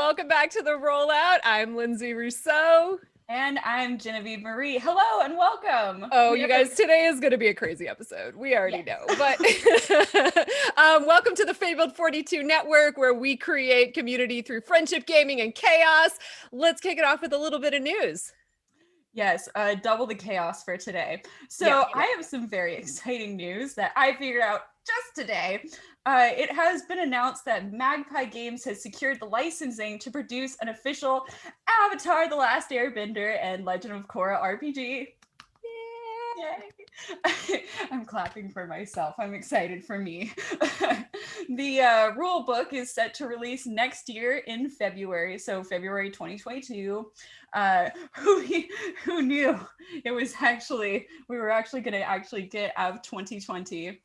welcome back to the Rollout. I'm Lindsay Rousseau. And I'm Genevieve Marie. Hello and welcome. Oh, you guys, today is going to be a crazy episode. We already know, but welcome to the Fabled 42 Network, where we create community through friendship, gaming, and chaos. Let's kick it off with a little bit of news. Yes, double the chaos for today. So I have some very exciting news that I figured out just today. It has been announced that Magpie Games has secured the licensing to produce an official Avatar: The Last Airbender and Legend of Korra RPG. Yay! I'm clapping for myself. I'm excited for me. The rule book is set to release next year in February, so February 2022. Who knew it was we were actually going to get out of 2020,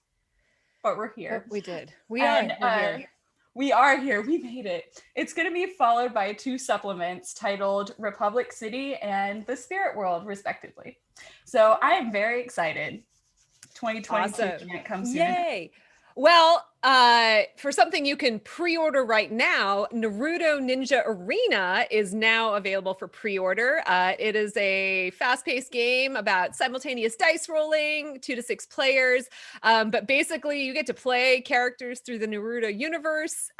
but we're here. We did. We're here. We are here. We made it. It's going to be followed by 2 supplements titled Republic City and The Spirit World, respectively. So I am very excited. 2022 Awesome. can't come soon. Yay. Well, for something you can pre-order right now, Naruto Ninja Arena is now available for pre-order. It is a fast-paced game about simultaneous dice rolling, 2 to 6 players. But basically, you get to play characters through the Naruto universe,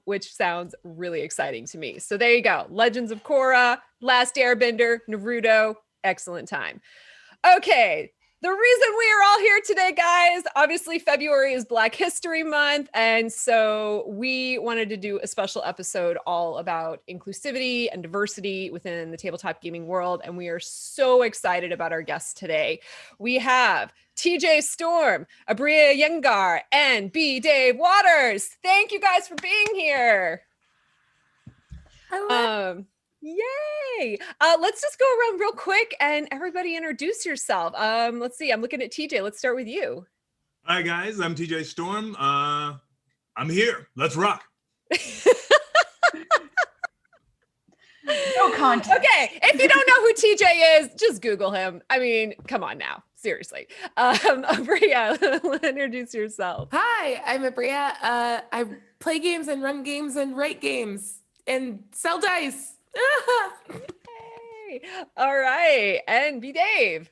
which sounds really exciting to me. So there you go. Legends of Korra, Last Airbender, Naruto, excellent time. Okay. The reason we are all here today, guys, obviously February is Black History Month. And so we wanted to do a special episode all about inclusivity and diversity within the tabletop gaming world. And we are so excited about our guests today. We have TJ Storm, Aabria Iyengar, and B. Dave Waters. Thank you guys for being here. Hello. Yay! Let's just go around real quick and everybody introduce yourself. Let's see. I'm looking at TJ. Let's start with you. Hi guys, I'm TJ Storm. I'm here. Let's rock. No context. Okay, if you don't know who TJ is, just Google him. I mean, come on now. Seriously. Aabria, introduce yourself. Hi, I'm Aabria. I play games and run games and write games and sell dice. Yay. All right. And B. Dave.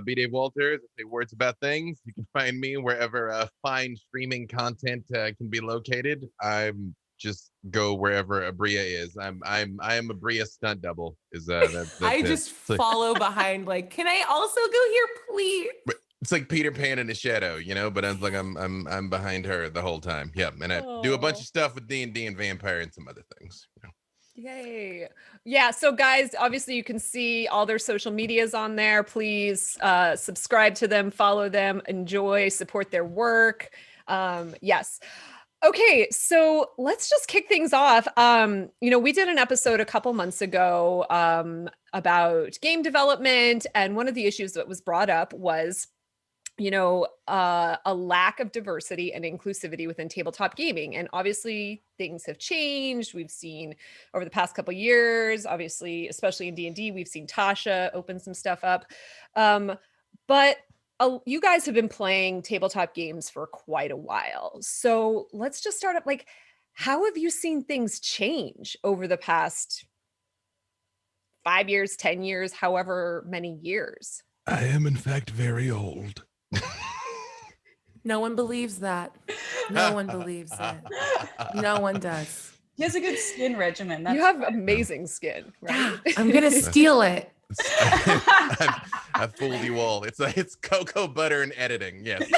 B. Dave Walters. I say words about things. You can find me wherever fine streaming content can be located. I'm just go wherever Aabria is. I am Aabria stunt double. That's I it. just follow behind. Like, can I also go here, please? It's like Peter Pan in a shadow, you know. But I'm behind her the whole time. Yeah, and I do a bunch of stuff with D&D and vampire and some other things. You know. Yay. Yeah. So guys, obviously you can see all their social medias on there. Please subscribe to them, follow them, enjoy, support their work. Yes. Okay. So let's just kick things off. We did an episode a couple months ago about game development. And one of the issues that was brought up was a lack of diversity and inclusivity within tabletop gaming. And obviously things have changed. We've seen over the past couple of years, obviously, especially in D&D, we've seen Tasha open some stuff up. But you guys have been playing tabletop games for quite a while. So let's just start up. Like, how have you seen things change over the past 5 years, 10 years, however many years? I am in fact very old. No one believes that. No one believes it. No one does. He has a good skin regimen. You have amazing skin, right? I'm gonna steal it. I've fooled you all. It's cocoa butter and editing. Yes.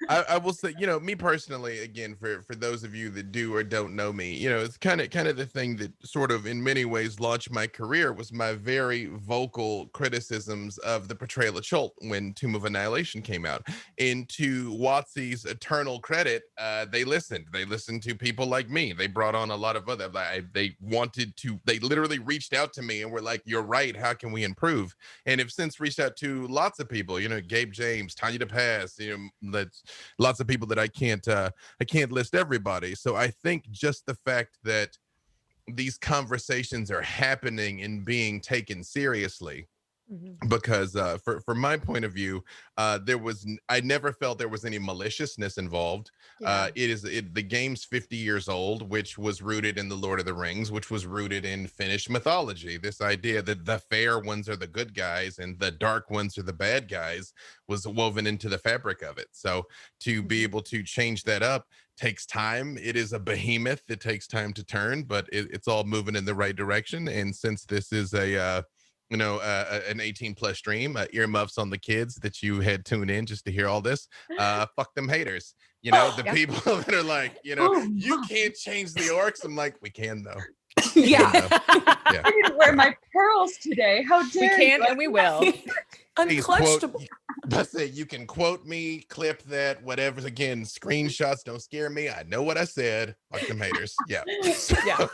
I will say, me personally, again, for those of you that do or don't know me, it's kind of the thing that sort of in many ways launched my career was my very vocal criticisms of the portrayal of Chult when Tomb of Annihilation came out. And to WotC's eternal credit, they listened to people like me. They brought on a lot of other, they literally reached out to me and were like, you're right, how can we improve? And have since reached out to lots of people, Gabe James, Tanya DePass, that's lots of people that I can't list everybody. So I think just the fact that these conversations are happening and being taken seriously because for my point of view, I never felt there was any maliciousness involved. The game's 50 years old, which was rooted in the Lord of the Rings, which was rooted in Finnish mythology. This idea that the fair ones are the good guys and the dark ones are the bad guys was woven into the fabric of it. So to be able to change that up takes time. It is a behemoth. It takes time to turn, but it's all moving in the right direction. And since this is an 18 plus stream, earmuffs on the kids that you had tuned in just to hear all this, fuck them haters, the people that are like, you can't change the orcs. I'm like, we can though. Yeah. I didn't wear my pearls today. How dare We can you? and we will. Unclutchable. That's it. You can quote me, clip that, whatever. Again, screenshots don't scare me. I know what I said. Fuck them haters. Yeah. Yeah.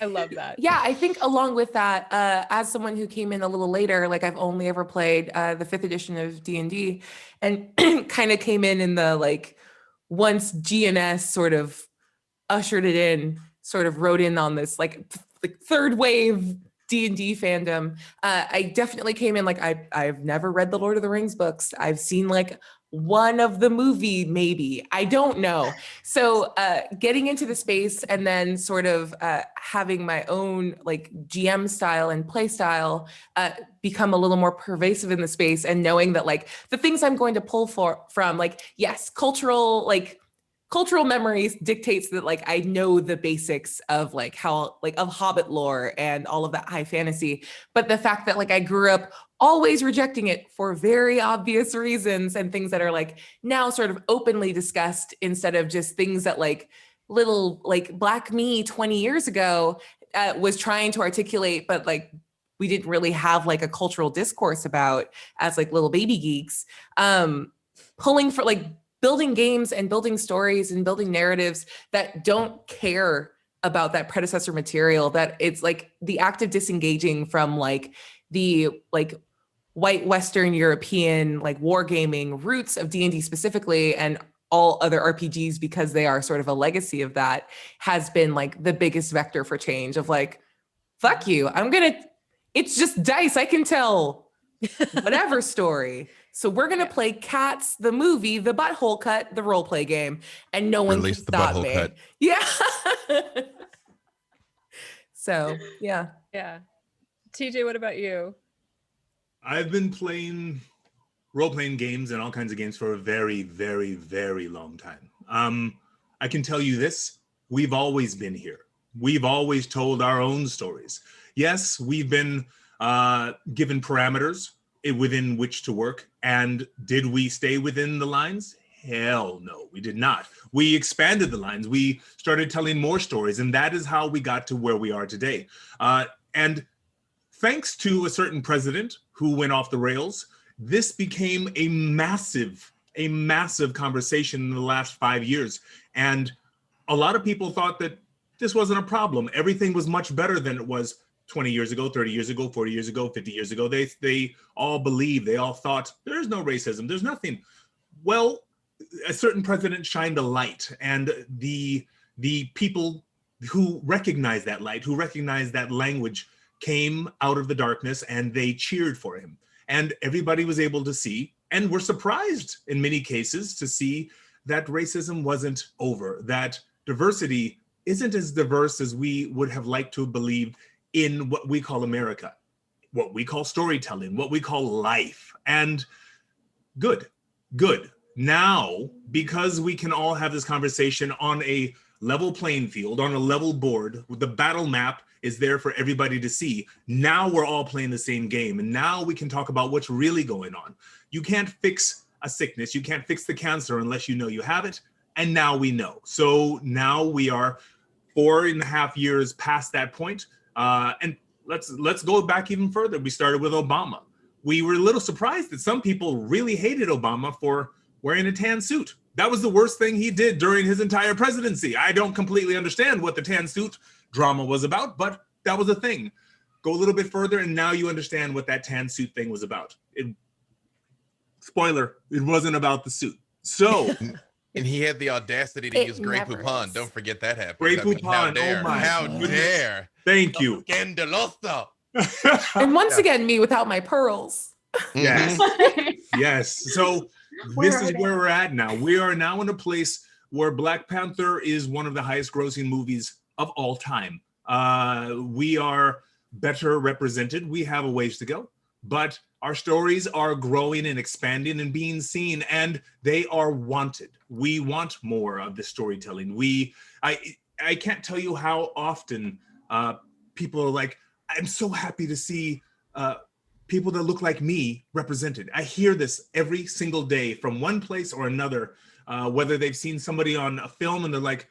I love that. Yeah, I think along with that, as someone who came in a little later, like I've only ever played the 5th edition of D&D and kind of came in the like once GNS sort of ushered it in, sort of rode in on this like third wave D&D fandom. I definitely came in like I've never read the Lord of the Rings books. I've seen like one of the movie, maybe. I don't know. So getting into the space and then sort of having my own like GM style and play style become a little more pervasive in the space, and knowing that like the things I'm going to pull from like, yes, cultural memories dictates that like I know the basics of like how like of Hobbit lore and all of that high fantasy, but the fact that like I grew up always rejecting it for very obvious reasons and things that are like now sort of openly discussed instead of just things that like little like black me 20 years ago was trying to articulate, but like we didn't really have like a cultural discourse about as like little baby geeks. Pulling for like building games and building stories and building narratives that don't care about that predecessor material, that it's like the act of disengaging from like the like white Western European like wargaming roots of D&D specifically and all other RPGs, because they are sort of a legacy of that, has been like the biggest vector for change of like, fuck you, it's just dice, I can tell whatever story. So we're gonna play Cats, the movie, the Butthole Cut, the role play game, and no one can stop me. Cut. Yeah. So yeah. Yeah. TJ, what about you? I've been playing role-playing games and all kinds of games for a very, very, very long time. I can tell you this: we've always been here. We've always told our own stories. Yes, we've been given parameters within which to work. And did we stay within the lines? Hell no, we did not. We expanded the lines. We started telling more stories, and that is how we got to where we are today. And thanks to a certain president who went off the rails, this became a massive conversation in the last 5 years. And a lot of people thought that this wasn't a problem. Everything was much better than it was 20 years ago, 30 years ago, 40 years ago, 50 years ago. They all believed, they all thought there's no racism, there's nothing. Well, a certain president shined a light, and the people who recognized that light, who recognized that language, came out of the darkness and they cheered for him. And everybody was able to see, and were surprised in many cases to see, that racism wasn't over, that diversity isn't as diverse as we would have liked to have believed in what we call America, what we call storytelling, what we call life. And good. Now, because we can all have this conversation on a level playing field, on a level board, the battle map is there for everybody to see. Now we're all playing the same game, and now we can talk about what's really going on. You can't fix a sickness, you can't fix the cancer unless you know you have it, and now we know. So now we are 4.5 years past that point. And let's go back even further. We started with Obama. We were a little surprised that some people really hated Obama for wearing a tan suit. That was the worst thing he did during his entire presidency. I don't completely understand what the tan suit drama was about, but that was a thing. Go a little bit further, and now you understand what that tan suit thing was about. Spoiler, it wasn't about the suit. So... And he had the audacity to use Grey Poupon. Don't forget that happened. Grey Poupon, oh my. How dare. Thank you. Scandaloso. And once Yeah. again, me without my pearls. Yes. Yes. So Where this are is they? where we're at now. We are now in a place where Black Panther is one of the highest grossing movies of all time. We are better represented. We have a ways to go, but our stories are growing and expanding and being seen, and they are wanted. We want more of the storytelling. I can't tell you how often people are like, I'm so happy to see people that look like me represented. I hear this every single day from one place or another, whether they've seen somebody on a film and they're like,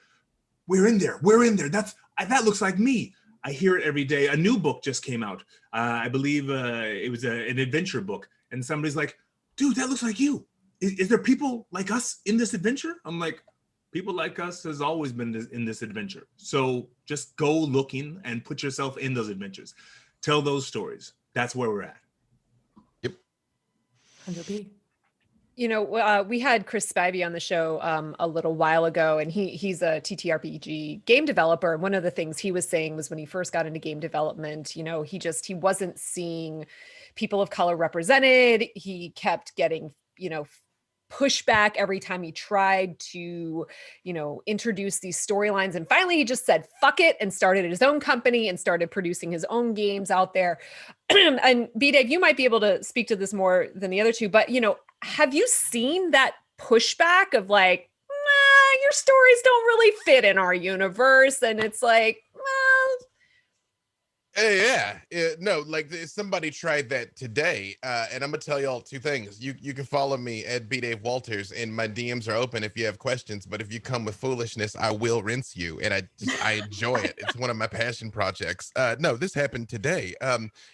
we're in there, that looks like me. I hear it every day. A new book just came out. I believe it was an adventure book. And somebody's like, dude, that looks like you. Is there people like us in this adventure? I'm like, people like us has always been in this adventure. So just go looking and put yourself in those adventures. Tell those stories. That's where we're at. 100p. You know, we had Chris Spavey on the show a little while ago, and he's a TTRPG game developer. And one of the things he was saying was when he first got into game development, you know, he wasn't seeing people of color represented. He kept getting, you know, pushback every time he tried to, you know, introduce these storylines. And finally, he just said, fuck it, and started his own company and started producing his own games out there. And B-Dave, you might be able to speak to this more than the other two, but, you know, have you seen that pushback of like, nah, your stories don't really fit in our universe? And it's like, well, Yeah, no, like somebody tried that today, and I'm gonna tell y'all two things. You can follow me at B Dave Walters, and my DMs are open if you have questions. But if you come with foolishness, I will rinse you, and I enjoy it. It's one of my passion projects. No, this happened today.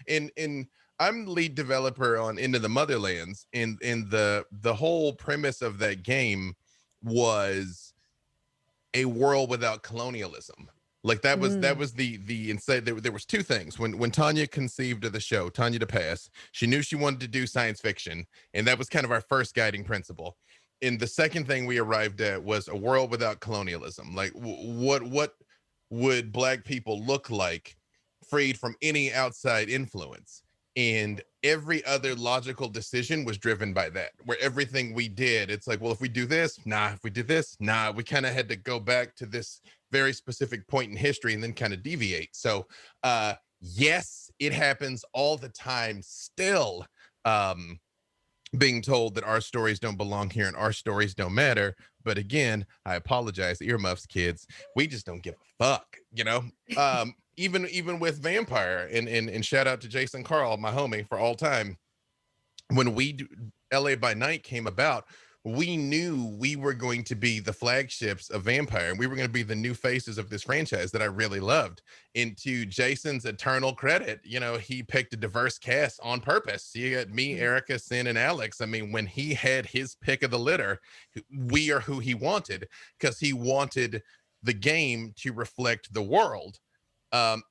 In I'm lead developer on Into the Motherlands, and the whole premise of that game was a world without colonialism. Like that was the inside. There was two things when Tanya conceived of the show, Tanya DePass, she knew she wanted to do science fiction, and that was kind of our first guiding principle. And the second thing we arrived at was a world without colonialism. Like what would Black people look like freed from any outside influence? And every other logical decision was driven by that, where everything we did, it's like, well, if we do this, nah, if we did this, nah, we kind of had to go back to this very specific point in history and then kind of deviate. So yes, it happens all the time still, being told that our stories don't belong here and our stories don't matter. But again, I apologize, earmuffs kids, we just don't give a fuck, you know. Even with Vampire, and shout out to Jason Carl, my homie for all time, when LA by Night came about, we knew we were going to be the flagships of Vampire, and we were going to be the new faces of this franchise that I really loved. And to Jason's eternal credit, you know, he picked a diverse cast on purpose. You got me, Erica, Sin, and Alex. I mean, when he had his pick of the litter, we are who he wanted, because he wanted the game to reflect the world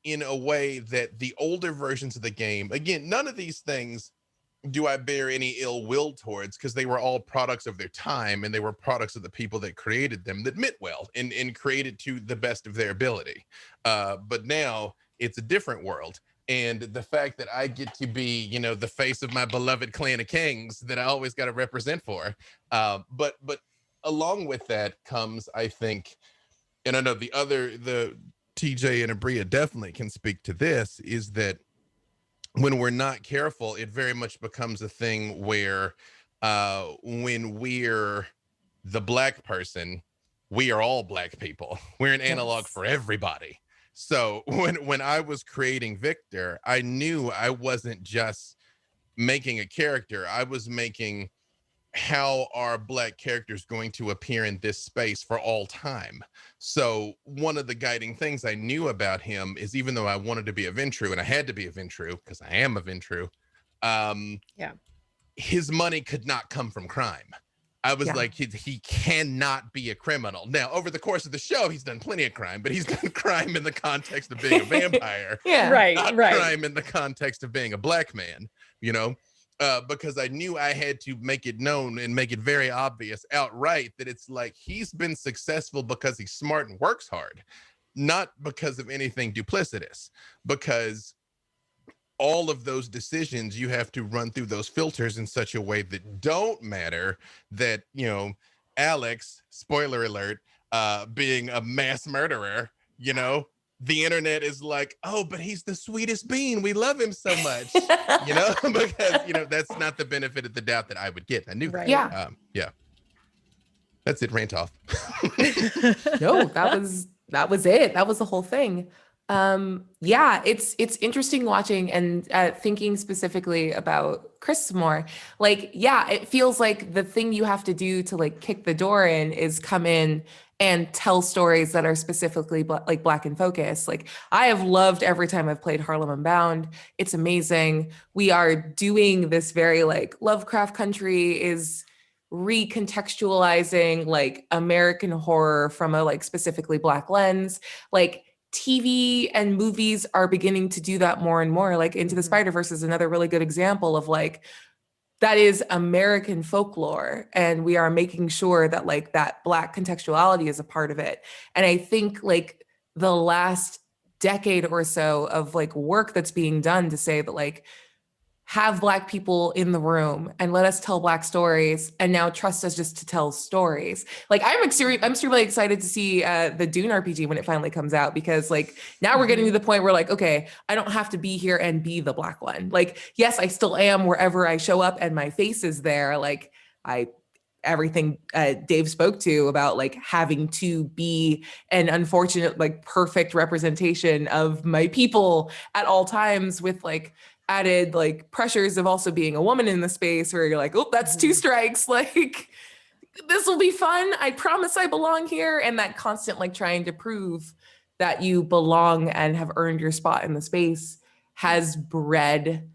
in a way that the older versions of the game, again, none of these things do I bear any ill will towards, because they were all products of their time, and they were products of the people that created them that meant well and created to the best of their ability. But now it's a different world. And the fact that I get to be, you know, the face of my beloved clan of kings that I always got to represent for. But along with that comes, I think, and I know the TJ and Aabria definitely can speak to this, is that when we're not careful, it very much becomes a thing where when we're the Black person, we are all Black people. We're an analog for everybody. So when I was creating Victor, I knew I wasn't just making a character. I was making how are Black characters going to appear in this space for all time. So one of the guiding things I knew about him is, even though I wanted to be a Ventru, and I had to be a Ventru because I am a Ventru, his money could not come from crime. I was like, he cannot be a criminal. Now, over the course of the show, he's done plenty of crime, but he's done crime in the context of being a vampire. Not crime in the context of being a Black man, you know? Because I knew I had to make it known and make it very obvious outright that it's like, he's been successful because he's smart and works hard, not because of anything duplicitous. Because all of those decisions you have to run through those filters in such a way that don't matter, that, you know, Alex, spoiler alert, being a mass murderer, you know, the internet is like, oh, but he's the sweetest bean, we love him so much, you know, because, you know, that's not the benefit of the doubt that I would get. I knew Right. that. Yeah, that's it. Rant off. No, that was it. That was the whole thing. Yeah, it's interesting watching and thinking specifically about Chris more. Like, yeah, it feels like the thing you have to do to like kick the door in is come in and tell stories that are specifically like Black in focus. Like, I have loved every time I've played Harlem Unbound. It's amazing. We are doing this very like Lovecraft Country is recontextualizing like American horror from a like specifically Black lens. Like, TV and movies are beginning to do that more and more. Like Into the Spider-Verse is another really good example of like, that is American folklore. And we are making sure that like that Black contextuality is a part of it. And I think like the last decade or so of like work that's being done to say that like, have Black people in the room and let us tell Black stories, and now trust us just to tell stories. Like, I'm extremely excited to see the Dune RPG when it finally comes out, because like now we're getting to the point where like, okay, I don't have to be here and be the Black one. Like, yes, I still am wherever I show up and my face is there. Like, everything Dave spoke to about like having to be an unfortunate, like perfect representation of my people at all times, with like added like pressures of also being a woman in the space where you're like, oh, that's 2 strikes. Like, this will be fun. I promise I belong here. And that constant like trying to prove that you belong and have earned your spot in the space has bred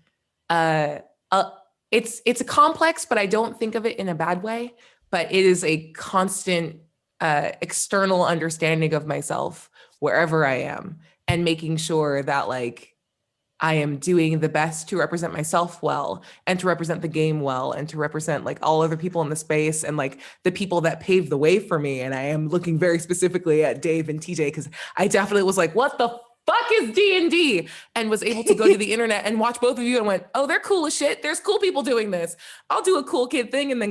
it's a complex, but I don't think of it in a bad way. But it is a constant external understanding of myself wherever I am, and making sure that like I am doing the best to represent myself well, and to represent the game well, and to represent like all other people in the space and like the people that paved the way for me. And I am looking very specifically at Dave and TJ, because I definitely was like, what the fuck is D&D? And was able to go to the internet and watch both of you and went, oh, they're cool as shit. There's cool people doing this. I'll do a cool kid thing. And then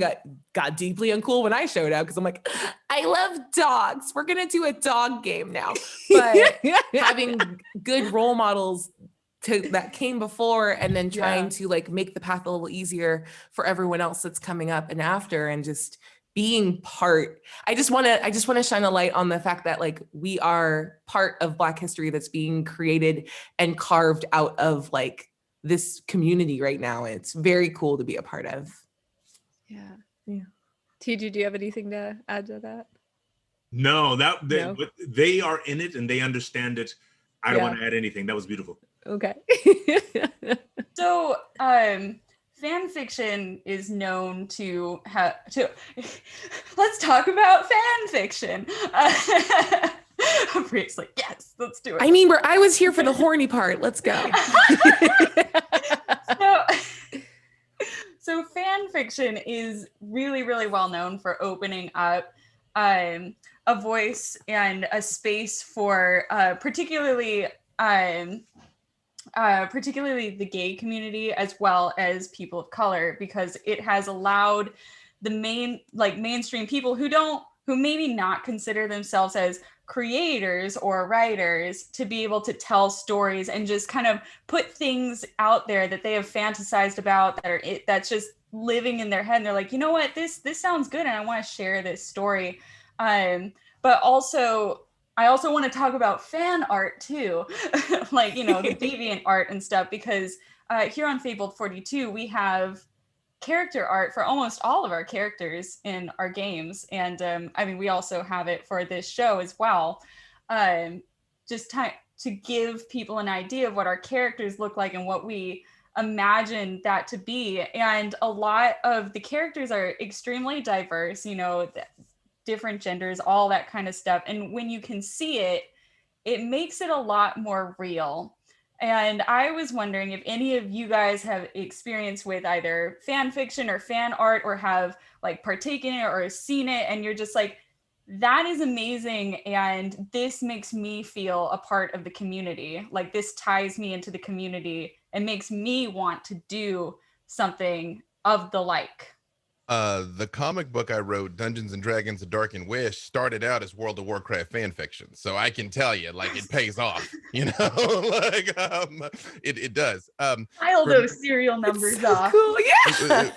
got deeply uncool when I showed up, because I'm like, I love dogs. We're going to do a dog game now. But having good role models that came before, and then trying to like make the path a little easier for everyone else that's coming up and after, and just being part. I just want to shine a light on the fact that like we are part of Black history that's being created and carved out of like this community right now. And it's very cool to be a part of. Yeah. TG, do you have anything to add to that? No, No? they are in it and they understand it. I don't want to add anything. That was beautiful. Okay. So, fan fiction is known to have to. Let's talk about fan fiction. Abria's like, yes, let's do it. I mean, I was here for the horny part. Let's go. So fan fiction is really, really well known for opening up a voice and a space for particularly the gay community, as well as people of color, because it has allowed the mainstream people who maybe not consider themselves as creators or writers to be able to tell stories and just kind of put things out there that they have fantasized about that's just living in their head, and they're like, you know what, this sounds good and I want to share this story. But also I also want to talk about fan art too, like, you know, the deviant art and stuff, because here on Fabled 42, we have character art for almost all of our characters in our games. And I mean, we also have it for this show as well. Just to give people an idea of what our characters look like and what we imagine that to be. And a lot of the characters are extremely diverse, you know, different genders, all that kind of stuff. And when you can see it, it makes it a lot more real. And I was wondering if any of you guys have experience with either fan fiction or fan art, or have like partaken in it or seen it, and you're just like, that is amazing, and this makes me feel a part of the community. Like, this ties me into the community and makes me want to do something of the like. The comic book I wrote, Dungeons and Dragons: A Darkened Wish, started out as World of Warcraft fan fiction. So I can tell you, like, it pays off, you know, like, it does. Pile those serial numbers so off. cool. Yeah.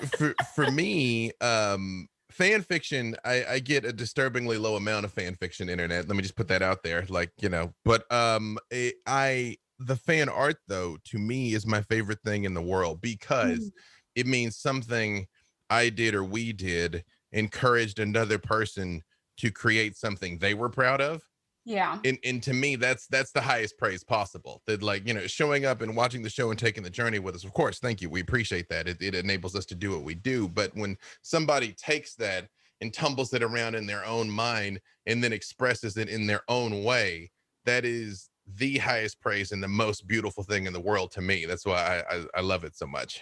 For me, fan fiction, I get a disturbingly low amount of fan fiction internet. Let me just put that out there, like, you know, but the fan art, though, to me is my favorite thing in the world, because it means something I did or we did encouraged another person to create something they were proud of. Yeah. And to me, that's the highest praise possible. That, like, you know, showing up and watching the show and taking the journey with us, of course, thank you. We appreciate that. It enables us to do what we do. But when somebody takes that and tumbles it around in their own mind and then expresses it in their own way, that is the highest praise and the most beautiful thing in the world to me. That's why I love it so much.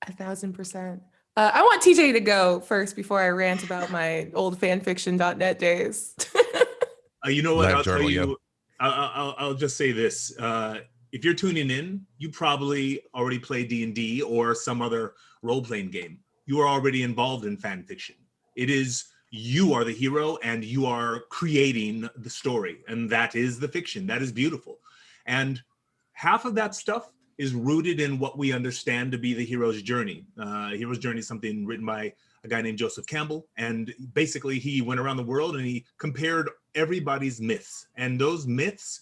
1000%. I want TJ to go first before I rant about my old fanfiction.net days. You know what? Live I'll journal, tell you. I'll just say this. If you're tuning in, you probably already play D&D or some other role-playing game. You are already involved in fan fiction. It is, you are the hero and you are creating the story, and that is the fiction. That is beautiful. And half of that stuff is rooted in what we understand to be the hero's journey. Hero's journey is something written by a guy named Joseph Campbell. And basically he went around the world and he compared everybody's myths. And those myths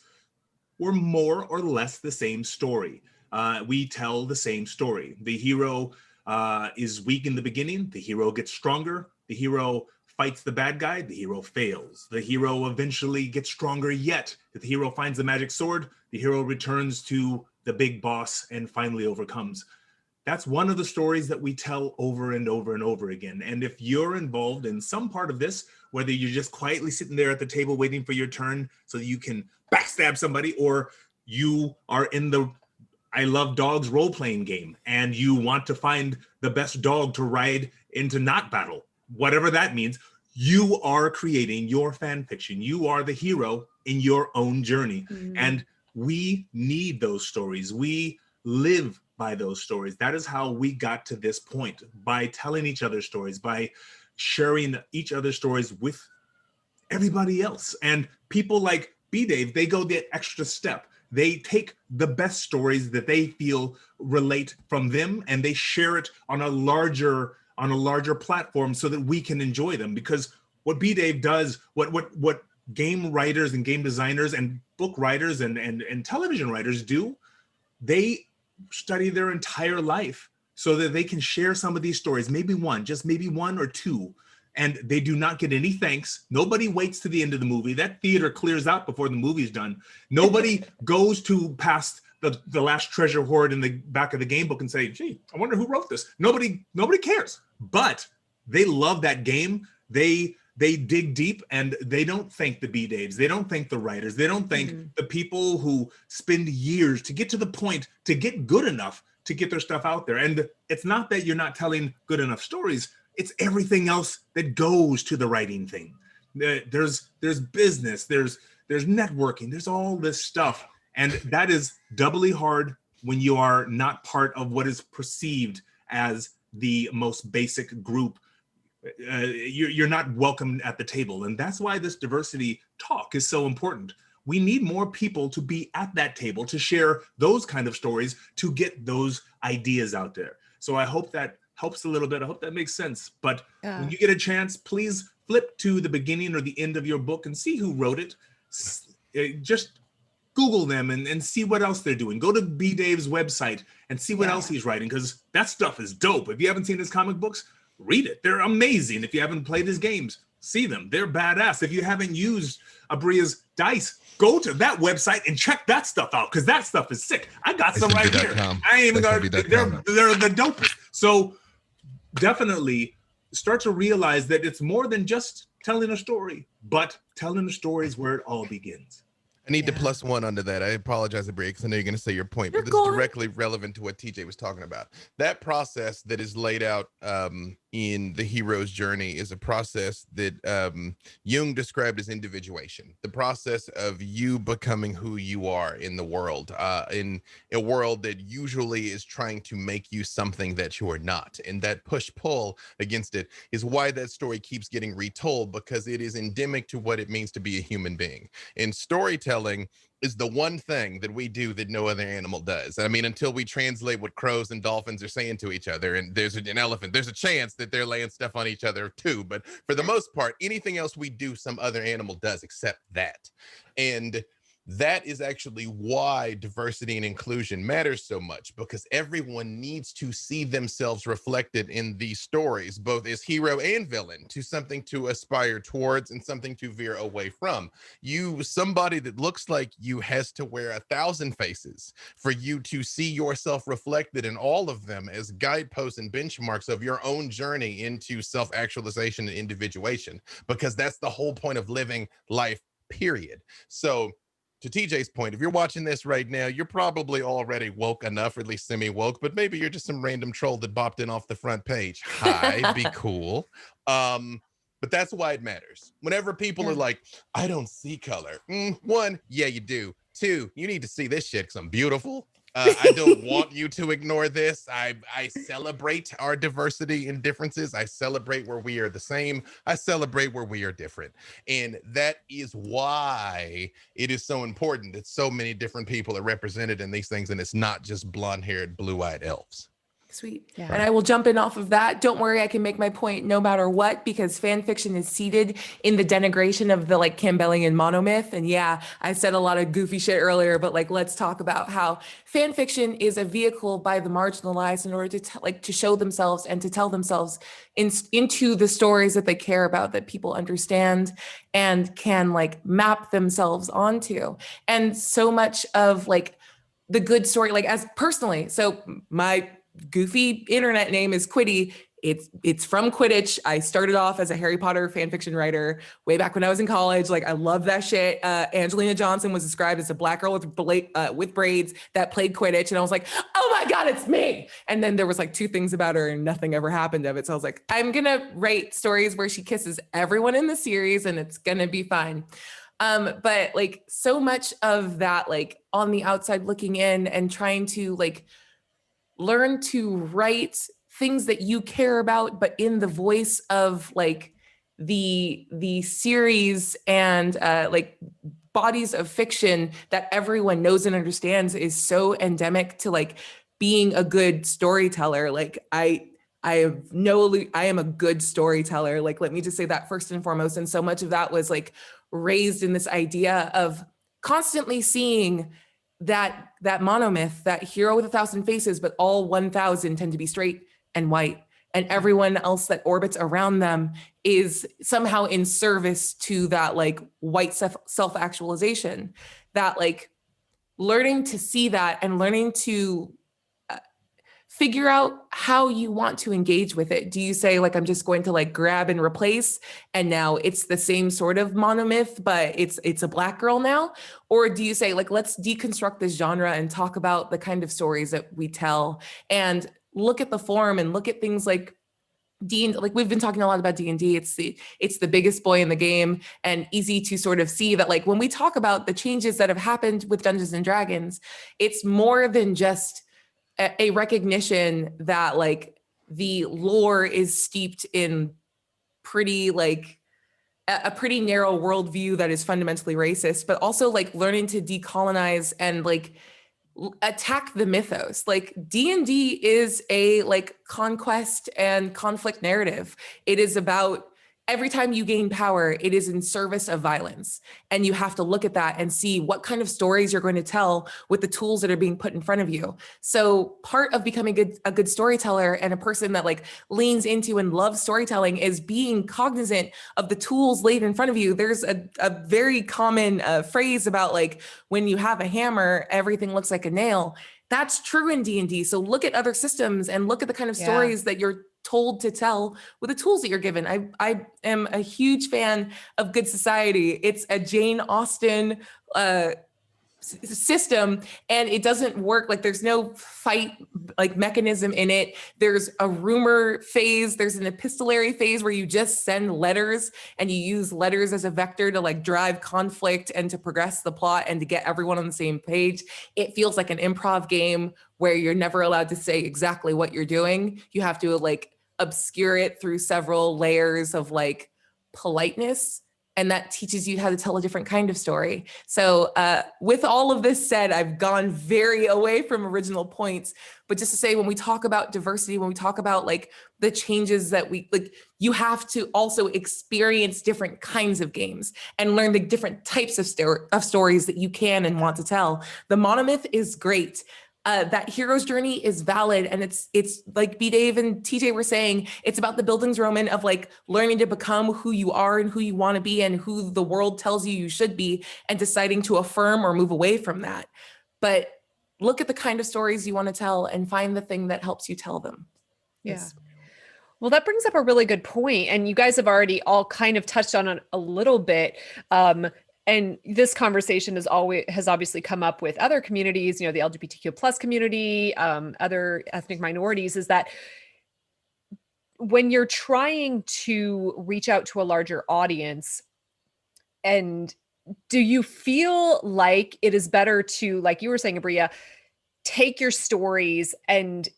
were more or less the same story. We tell the same story. The hero is weak in the beginning. The hero gets stronger. The hero fights the bad guy. The hero fails. The hero eventually gets stronger yet. If the hero finds the magic sword, the hero returns to the big boss and finally overcomes. That's one of the stories that we tell over and over and over again. And if you're involved in some part of this, whether you're just quietly sitting there at the table waiting for your turn so that you can backstab somebody, or you are in the I Love Dogs role-playing game and you want to find the best dog to ride into not battle, whatever that means, you are creating your fan fiction. You are the hero in your own journey. And we need those stories. We live by those stories. That is how we got to this point, by telling each other stories, by sharing each other's stories with everybody else. And people like B-Dave, they go the extra step. They take the best stories that they feel relate from them and they share it on a larger platform so that we can enjoy them. Because what B-Dave does, what game writers and game designers and book writers and television writers do, they study their entire life so that they can share some of these stories, maybe one or two, and they do not get any thanks. Nobody waits to the end of the movie. That theater clears out before the movie's done. Nobody goes to past the last treasure hoard in the back of the game book and say, gee, I wonder who wrote this. Nobody cares, but they love that game. They dig deep and they don't thank the B-Daves. They don't thank the writers. They don't thank the people who spend years to get to the point to get good enough to get their stuff out there. And it's not that you're not telling good enough stories. It's everything else that goes to the writing thing. There's business, there's networking, there's all this stuff. And that is doubly hard when you are not part of what is perceived as the most basic group. You're not welcome at the table. And that's why this diversity talk is so important. We need more people to be at that table to share those kind of stories, to get those ideas out there. So I hope that helps a little bit. I hope that makes sense. But when you get a chance, please flip to the beginning or the end of your book and see who wrote it. Just Google them and see what else they're doing. Go to B-Dave's website and see what else he's writing, because that stuff is dope. If you haven't seen his comic books, read it. They're amazing. If you haven't played his games, see them. They're badass. If you haven't used Aabria's dice, go to that website and check that stuff out, because that stuff is sick. I got some right here. I ain't even got, they're the dopest. So definitely start to realize that it's more than just telling a story, but telling the stories where it all begins. I need to plus one under that. I apologize, Aabria, because I know you're going to say your point, but this is directly relevant to what TJ was talking about. That process that is laid out in the hero's journey is a process that Jung described as individuation, the process of you becoming who you are in the world, in a world that usually is trying to make you something that you are not. And that push-pull against it is why that story keeps getting retold, because it is endemic to what it means to be a human being. And storytelling is the one thing that we do that no other animal does. I mean, until we translate what crows and dolphins are saying to each other, and there's an elephant, there's a chance that they're laying stuff on each other too. But for the most part, anything else we do, some other animal does except that. And that is actually why diversity and inclusion matters so much, because everyone needs to see themselves reflected in these stories, both as hero and villain, to something to aspire towards and something to veer away from. Somebody that looks like you has to wear 1,000 faces for you to see yourself reflected in all of them as guideposts and benchmarks of your own journey into self-actualization and individuation, because that's the whole point of living life, period. So to TJ's point, if you're watching this right now, you're probably already woke enough, or at least semi-woke, but maybe you're just some random troll that bopped in off the front page. Hi, be cool. But that's why it matters. Whenever people are like, I don't see color. One, yeah, you do. Two, you need to see this shit because I'm beautiful. I don't want you to ignore this. I celebrate our diversity and differences. I celebrate where we are the same. I celebrate where we are different. And that is why it is so important that so many different people are represented in these things, and it's not just blonde-haired, blue-eyed elves. Sweet. Yeah. And I will jump in off of that. Don't worry, I can make my point no matter what, because fan fiction is seated in the denigration of the like Campbellian monomyth. And yeah, I said a lot of goofy shit earlier, but like, let's talk about how fan fiction is a vehicle by the marginalized in order to to show themselves and to tell themselves into the stories that they care about, that people understand and can like map themselves onto. And so much of like the good story, like as personally, so my goofy internet name is Quiddy. It's from Quidditch. I started off as a Harry Potter fan fiction writer way back when I was in college. Like I love that shit. Angelina Johnson was described as a black girl with braids that played Quidditch, and I was like, oh my god, it's me. And then there was like 2 things about her, and nothing ever happened of it. So I was like, I'm gonna write stories where she kisses everyone in the series, and it's gonna be fine. But like so much of that, like on the outside looking in and trying to like learn to write things that you care about, but in the voice of like the series and like bodies of fiction that everyone knows and understands is so endemic to like being a good storyteller. Like I am a good storyteller. Like, let me just say that first and foremost. And so much of that was like raised in this idea of constantly seeing that monomyth, that hero with 1,000 faces, but all 1,000 tend to be straight and white, and everyone else that orbits around them is somehow in service to that like white self-actualization. That like learning to see that and learning to figure out how you want to engage with it. Do you say like, I'm just going to like grab and replace, and now it's the same sort of monomyth, but it's a black girl now? Or do you say like, let's deconstruct this genre and talk about the kind of stories that we tell, and look at the form and look at things like D&D, like we've been talking a lot about D&D. It's the biggest boy in the game, and easy to sort of see that like when we talk about the changes that have happened with Dungeons and Dragons, it's more than just a recognition that like the lore is steeped in pretty like a pretty narrow worldview that is fundamentally racist, but also like learning to decolonize and like attack the mythos. Like D&D is a like conquest and conflict narrative. It is about every time you gain power, it is in service of violence. And you have to look at that and see what kind of stories you're going to tell with the tools that are being put in front of you. So part of becoming a good storyteller and a person that like leans into and loves storytelling is being cognizant of the tools laid in front of you. There's a very common phrase about like, when you have a hammer, everything looks like a nail. That's true in D&D. So look at other systems and look at the kind of stories that you're told to tell with the tools that you're given. I am a huge fan of Good Society. It's a Jane Austen system, and it doesn't work. Like there's no fight like mechanism in it. There's a rumor phase, there's an epistolary phase where you just send letters and you use letters as a vector to like drive conflict and to progress the plot and to get everyone on the same page. It feels like an improv game where you're never allowed to say exactly what you're doing. You have to like obscure it through several layers of like politeness, and that teaches you how to tell a different kind of story. So with all of this said, I've gone very away from original points, but just to say, when we talk about diversity, when we talk about like the changes that we, like, you have to also experience different kinds of games and learn the different types of stories that you can and want to tell. The monomyth is great. That hero's journey is valid, and it's like B. Dave and TJ were saying, it's about the Bildungsroman of like learning to become who you are and who you want to be and who the world tells you should be, and deciding to affirm or move away from that. But look at the kind of stories you want to tell and find the thing that helps you tell them. Yeah. Well, that brings up a really good point, and you guys have already all kind of touched on it a little bit. And this conversation has obviously come up with other communities, you know, the LGBTQ plus community, other ethnic minorities, is that when you're trying to reach out to a larger audience, and do you feel like it is better to, like you were saying, Aabria, take your stories and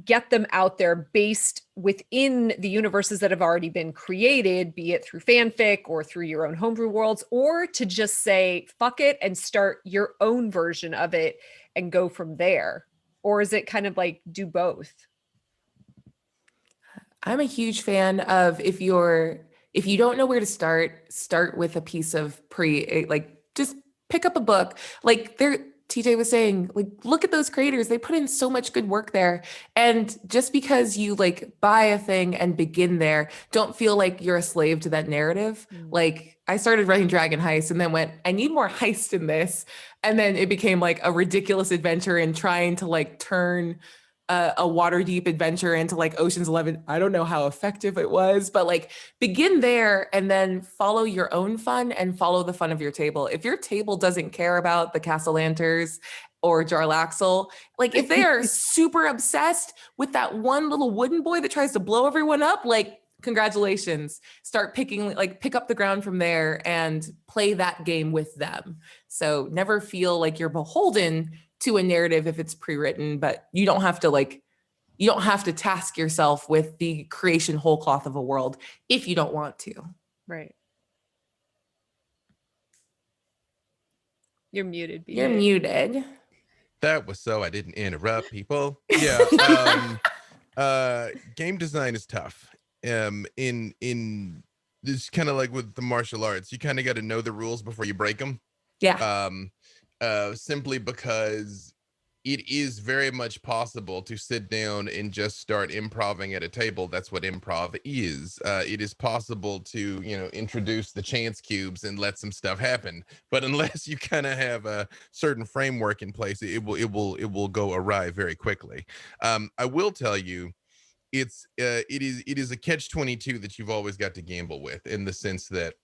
get them out there based within the universes that have already been created, be it through fanfic or through your own homebrew worlds, or to just say, fuck it and start your own version of it and go from there? Or is it kind of like do both? I'm a huge fan of, if you don't know where to start with a piece of like just pick up a book. Like TJ was saying, like, look at those creators. They put in so much good work there. And just because you like buy a thing and begin there, don't feel like you're a slave to that narrative. Like I started writing Dragon Heist and then went, I need more heist in this. And then it became like a ridiculous adventure in trying to like turn a Waterdeep adventure into like Ocean's 11. I don't know how effective it was, but like begin there and then follow your own fun and follow the fun of your table. If your table doesn't care about the Castellanters or Jarlaxle, like if they are super obsessed with that one little wooden boy that tries to blow everyone up, like congratulations, start pick up the ground from there and play that game with them. So never feel like you're beholden to a narrative if it's pre-written, but you don't have to task yourself with the creation whole cloth of a world if you don't want to. Right. You're muted. You're muted. That was so I didn't interrupt people. Yeah. Game design is tough. In this kind of like with the martial arts, you kind of got to know the rules before you break them. Yeah. Simply because it is very much possible to sit down and just start improving at a table. That's what improv is. It is possible to, introduce the chance cubes and let some stuff happen. But unless you kind of have a certain framework in place, it will go awry very quickly. I will tell you, it is a catch-22 that you've always got to gamble with, in the sense that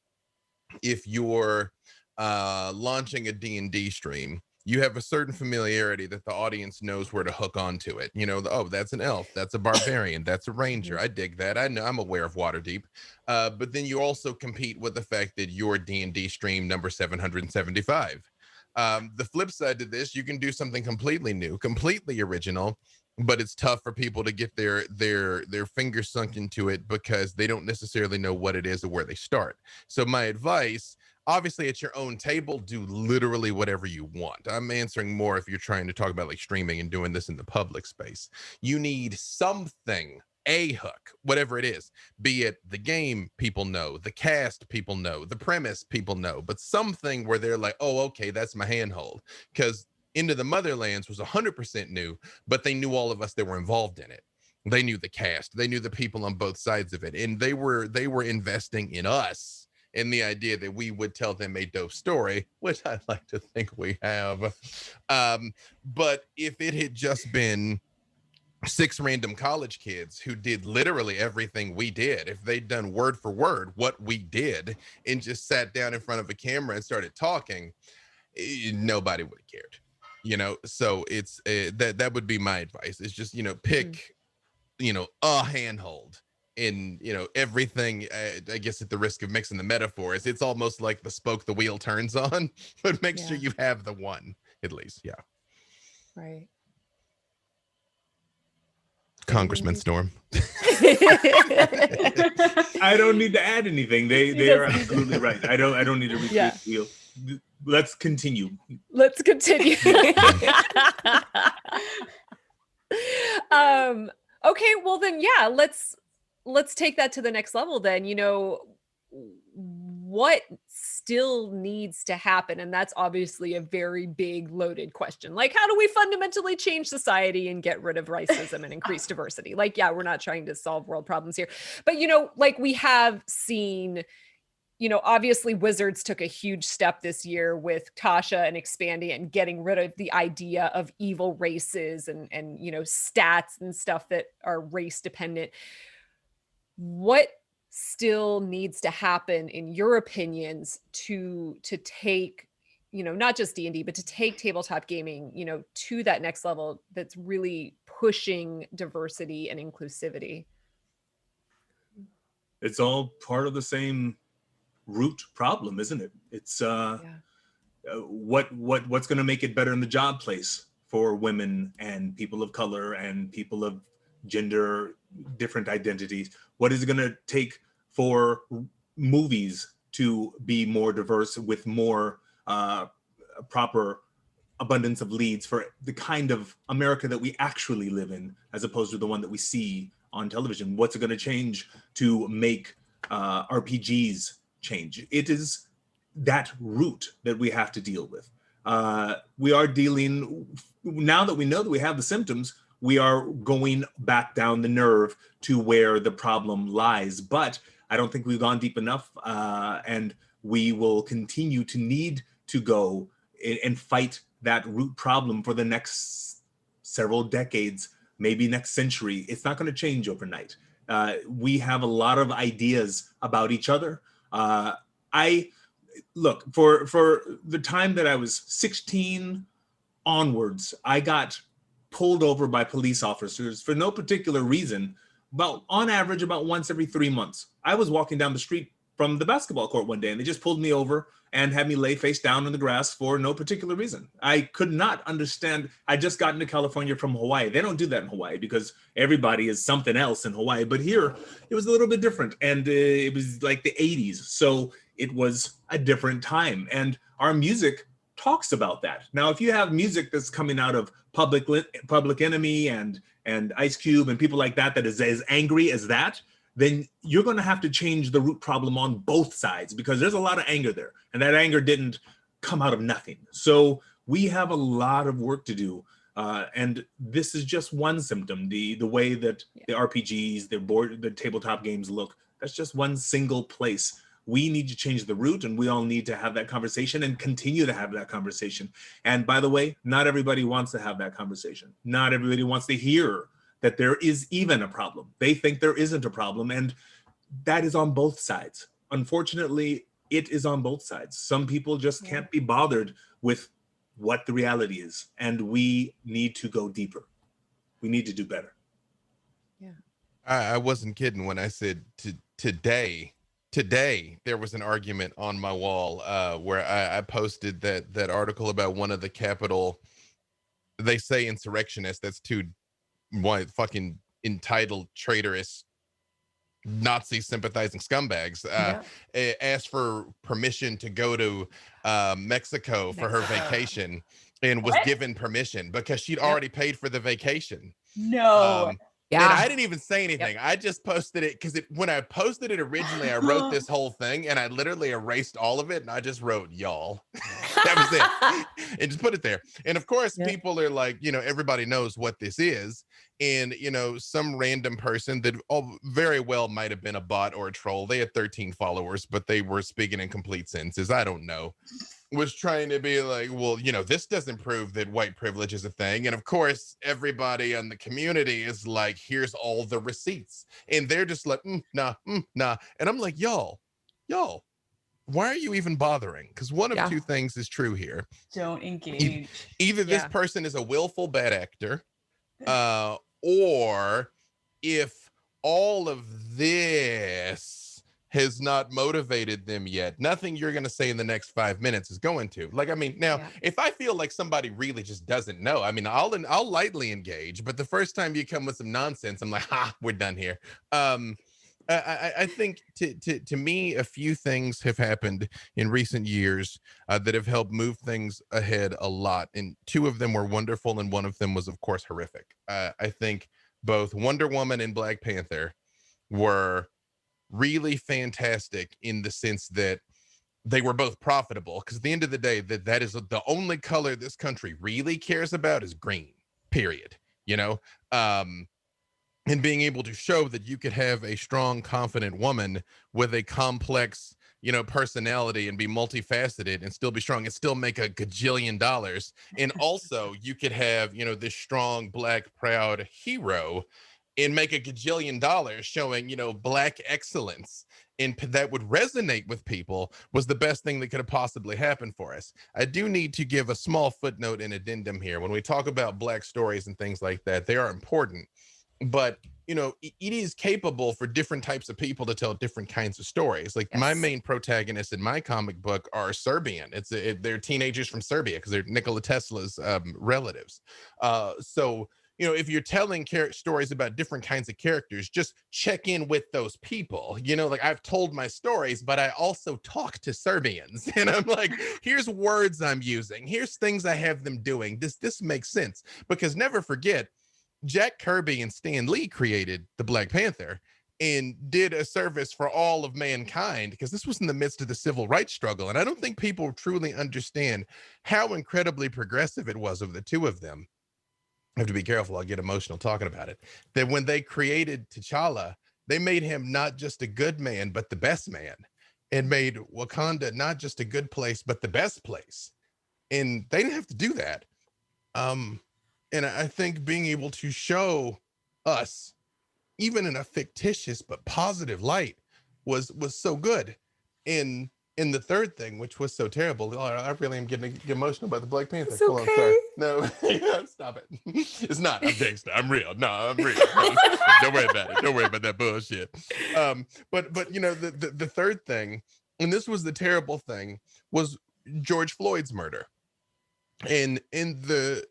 if you're launching a D&D stream, you have a certain familiarity that the audience knows where to hook onto it. Oh, that's an elf, that's a barbarian, that's a ranger. I dig that. I know, I'm aware of Waterdeep. But then you also compete with the fact that you're D&D stream number 775. The flip side to this, you can do something completely new, completely original, but it's tough for people to get their fingers sunk into it because they don't necessarily know what it is or where they start. So my advice, obviously at your own table, do literally whatever you want. I'm answering more if you're trying to talk about like streaming and doing this in the public space. You need something, a hook, whatever it is, be it the game people know, the cast people know, the premise people know, but something where they're like, oh, okay, that's my handhold. Because Into the Motherlands was 100% new, but they knew all of us that were involved in it. They knew the cast, they knew the people on both sides of it, and they were investing in us, in the idea that we would tell them a dope story, which I'd like to think we have. But if it had just been 6 random college kids who did literally everything we did, if they'd done word for word what we did and just sat down in front of a camera and started talking, nobody would have cared, you know. So it's that would be my advice. It's just, you know, pick, you know, a handhold in, you know, everything. I guess at the risk of mixing the metaphors, it's almost like the spoke the wheel turns on, but make sure you have the one at least. Yeah. Right. Congressman Storm. I don't need to add anything. They are absolutely right. I don't need to repeat the wheel. Let's continue. Let's continue. Okay, well then, yeah, let's take that to the next level then. You know, what still needs to happen? And that's obviously a very big loaded question. Like, how do we fundamentally change society and get rid of racism and increase diversity? Like, yeah, we're not trying to solve world problems here, but you know, like we have seen, you know, obviously Wizards took a huge step this year with Tasha and expanding it and getting rid of the idea of evil races and you know, stats and stuff that are race dependent. What still needs to happen in your opinions to take, you know, not just D&D, but to take tabletop gaming, you know, to that next level that's really pushing diversity and inclusivity? It's all part of the same root problem, isn't it? It's what's going to make it better in the job place for women and people of color and people of gender different identities. What is it going to take for movies to be more diverse with more proper abundance of leads for the kind of America that we actually live in, as opposed to the one that we see on television? What's it going to change to make RPGs change? It is that root that we have to deal with. We are dealing, now that we know that we have the symptoms, we are going back down the nerve to where the problem lies. But I don't think we've gone deep enough, and we will continue to need to go and fight that root problem for the next several decades, maybe next century. It's not going to change overnight. We have a lot of ideas about each other. Look, for the time that I was 16 onwards, I got pulled over by police officers for no particular reason, on average about once every 3 months. I was walking down the street from the basketball court one day and they just pulled me over and had me lay face down on the grass for no particular reason. I could not understand. I just got into California from Hawaii. They don't do that in Hawaii because everybody is something else in Hawaii. But here it was a little bit different, and it was like the 80s. So it was a different time. And our music talks about that. Now, if you have music that's coming out of Public Enemy and Ice Cube and people like that is as angry as that, then you're going to have to change the root problem on both sides, because there's a lot of anger there, and that anger didn't come out of nothing. So we have a lot of work to do, and this is just one symptom. The way that the RPGs, the tabletop games look, that's just one single place. We need to change the root, and we all need to have that conversation and continue to have that conversation. And by the way, not everybody wants to have that conversation. Not everybody wants to hear that there is even a problem. They think there isn't a problem, and that is on both sides. Unfortunately, it is on both sides. Some people just can't be bothered with what the reality is, and we need to go deeper. We need to do better. Yeah. I wasn't kidding when I said today there was an argument on my wall where I posted that article about one of the Capitol, they say insurrectionists, that's too fucking entitled, traitorous, Nazi sympathizing scumbags, asked for permission to go to Mexico for her vacation, and was given permission because she'd already paid for the vacation. No. And I didn't even say anything. I just posted it because when I posted it originally, I wrote this whole thing and I literally erased all of it and I just wrote y'all. That was it. And just put it there. And of course, people are like, you know, everybody knows what this is. And, you know, some random person that very well might have been a bot or a troll. They had 13 followers, but they were speaking in complete sentences. I don't know. Was trying to be like, well, you know, this doesn't prove that white privilege is a thing. And of course, everybody in the community is like, here's all the receipts. And they're just like, nah. And I'm like, y'all, why are you even bothering? Because one of two things is true here. Don't engage. Either this person is a willful bad actor, or if all of this has not motivated them yet, nothing you're going to say in the next 5 minutes is going to. Like, I mean, now, if I feel like somebody really just doesn't know, I mean, I'll lightly engage, but the first time you come with some nonsense, I'm like, we're done here. I think to me, a few things have happened in recent years that have helped move things ahead a lot. And two of them were wonderful, and one of them was, of course, horrific. I think both Wonder Woman and Black Panther were really fantastic in the sense that they were both profitable, because at the end of the day, that is the only color this country really cares about is green, period. You know, and being able to show that you could have a strong, confident woman with a complex, you know, personality and be multifaceted and still be strong and still make a gajillion dollars. And also you could have, you know, this strong, Black, proud hero and make a gajillion dollars showing, you know, Black excellence. And that would resonate with people was the best thing that could have possibly happened for us. I do need to give a small footnote and addendum here. When we talk about Black stories and things like that, they are important. But, you know, it is capable for different types of people to tell different kinds of stories. Like my main protagonists in my comic book are Serbian. They're teenagers from Serbia because they're Nikola Tesla's relatives. So, you know, if you're telling stories about different kinds of characters, just check in with those people. You know, like I've told my stories, but I also talk to Serbians. And I'm like, here's words I'm using. Here's things I have them doing. This makes sense. Because never forget, Jack Kirby and Stan Lee created the Black Panther and did a service for all of mankind, because this was in the midst of the civil rights struggle. And I don't think people truly understand how incredibly progressive it was of the two of them. I have to be careful, I'll get emotional talking about it. That when they created T'Challa, they made him not just a good man, but the best man, and made Wakanda not just a good place, but the best place. And they didn't have to do that. And I think being able to show us, even in a fictitious but positive light, was so good. In the third thing, which was so terrible, I really am getting emotional about the Black Panther. It's okay. No, stop it. It's not. I'm gangster. I'm real. No, I'm real. No, don't worry about it. Don't worry about that bullshit. But you know, the third thing, and this was the terrible thing, was George Floyd's murder. And in the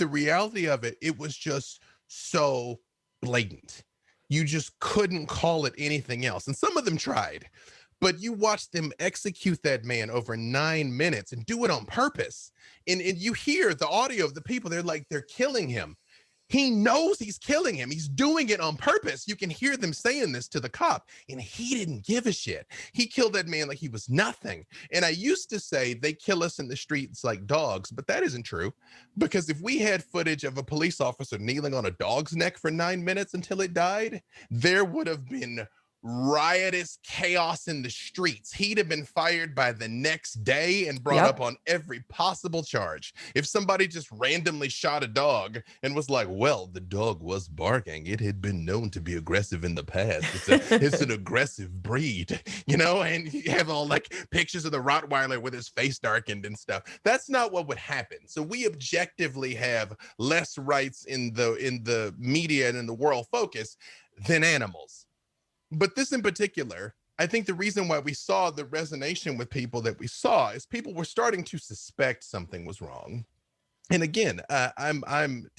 reality of it, it was just so blatant. You just couldn't call it anything else. And some of them tried, but you watched them execute that man over 9 minutes and do it on purpose. And you hear the audio of the people, they're killing him. He knows he's killing him. He's doing it on purpose. You can hear them saying this to the cop, and he didn't give a shit. He killed that man like he was nothing. And I used to say they kill us in the streets like dogs, but that isn't true. Because if we had footage of a police officer kneeling on a dog's neck for 9 minutes until it died, there would have been riotous chaos in the streets. He'd have been fired by the next day and brought up on every possible charge. If somebody just randomly shot a dog and was like, well, the dog was barking, it had been known to be aggressive in the past, it's an aggressive breed, you know, and you have all like pictures of the Rottweiler with his face darkened and stuff. That's not what would happen. So we objectively have less rights in the media and in the world focus than animals. But this in particular, I think the reason why we saw the resonation with people that we saw is people were starting to suspect something was wrong. And again, I'm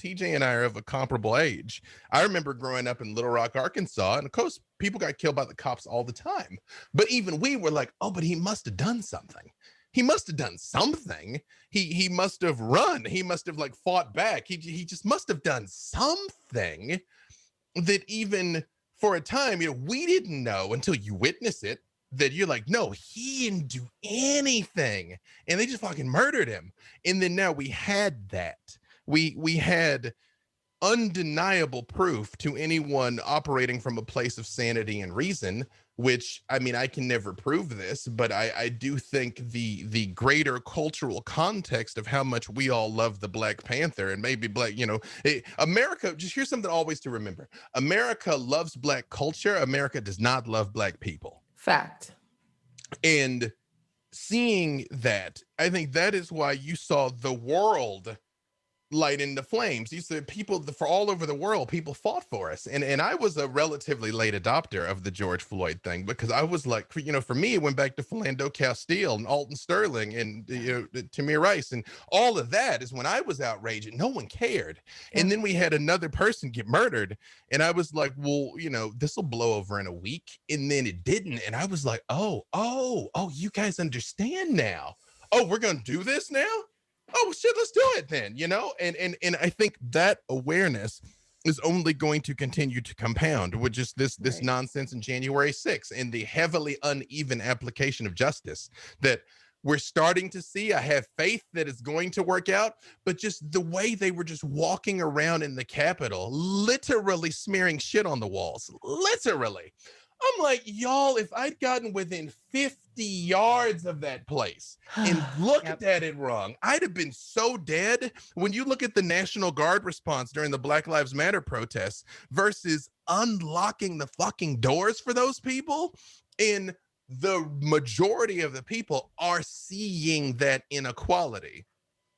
TJ and I are of a comparable age. I remember growing up in Little Rock, Arkansas, and of course, people got killed by the cops all the time. But even we were like, oh, but he must have done something. He must have done something. He must have run. He must have like fought back. He just must have done something that even for a time, you know, we didn't know until you witness it, that you're like, no, he didn't do anything. And they just fucking murdered him. And then now we had that. We had undeniable proof to anyone operating from a place of sanity and reason, which, I mean, I can never prove this, but I do think the greater cultural context of how much we all love the Black Panther and maybe Black, you know, America, just here's something always to remember. America loves Black culture. America does not love Black people. Fact. And seeing that, I think that is why you saw the world light into flames. You said people for all over the world, people fought for us. And I was a relatively late adopter of the George Floyd thing, because I was like, for me, it went back to Philando Castile and Alton Sterling and Tamir Rice, and all of that is when I was outraged and no one cared. Yeah. And then we had another person get murdered, and I was like, well, this will blow over in a week. And then it didn't. And I was like, oh, you guys understand now. Oh, we're gonna do this now? Oh shit, let's do it then, and I think that awareness is only going to continue to compound with just this Right. nonsense in January 6th and the heavily uneven application of justice that we're starting to see. I have faith that it's going to work out, but just the way they were just walking around in the Capitol, literally smearing shit on the walls, literally. I'm like, y'all, if I'd gotten within 50 yards of that place and looked at it wrong, I'd have been so dead. When you look at the National Guard response during the Black Lives Matter protests versus unlocking the fucking doors for those people, and the majority of the people are seeing that inequality.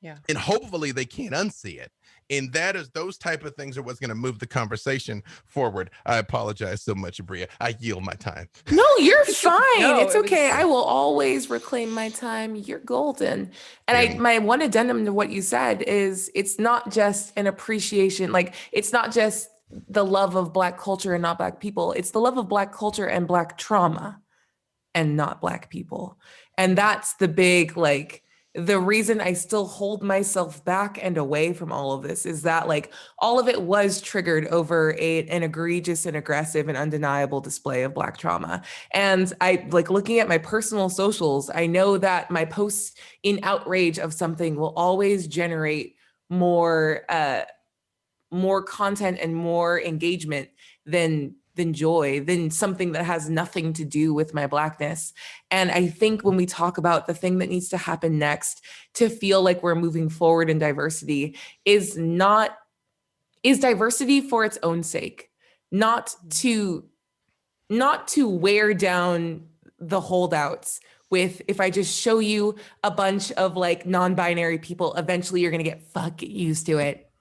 Yeah. And hopefully they can't unsee it. And those type of things are what's going to move the conversation forward. I apologize so much, Aabria. I yield my time. No, you're fine. No, It's it was- okay. I will always reclaim my time. You're golden. And my one addendum to what you said is it's not just an appreciation. Like, it's not just the love of Black culture and not Black people. It's the love of Black culture and Black trauma and not Black people. And that's the big, the reason I still hold myself back and away from all of this is that all of it was triggered over an egregious and aggressive and undeniable display of Black trauma. And I looking at my personal socials, I know that my posts in outrage of something will always generate more content and more engagement than joy, than something that has nothing to do with my Blackness. And I think when we talk about the thing that needs to happen next to feel like we're moving forward in diversity is diversity for its own sake, not to wear down the holdouts with, if I just show you a bunch of non-binary people, eventually you're gonna get fucking used to it.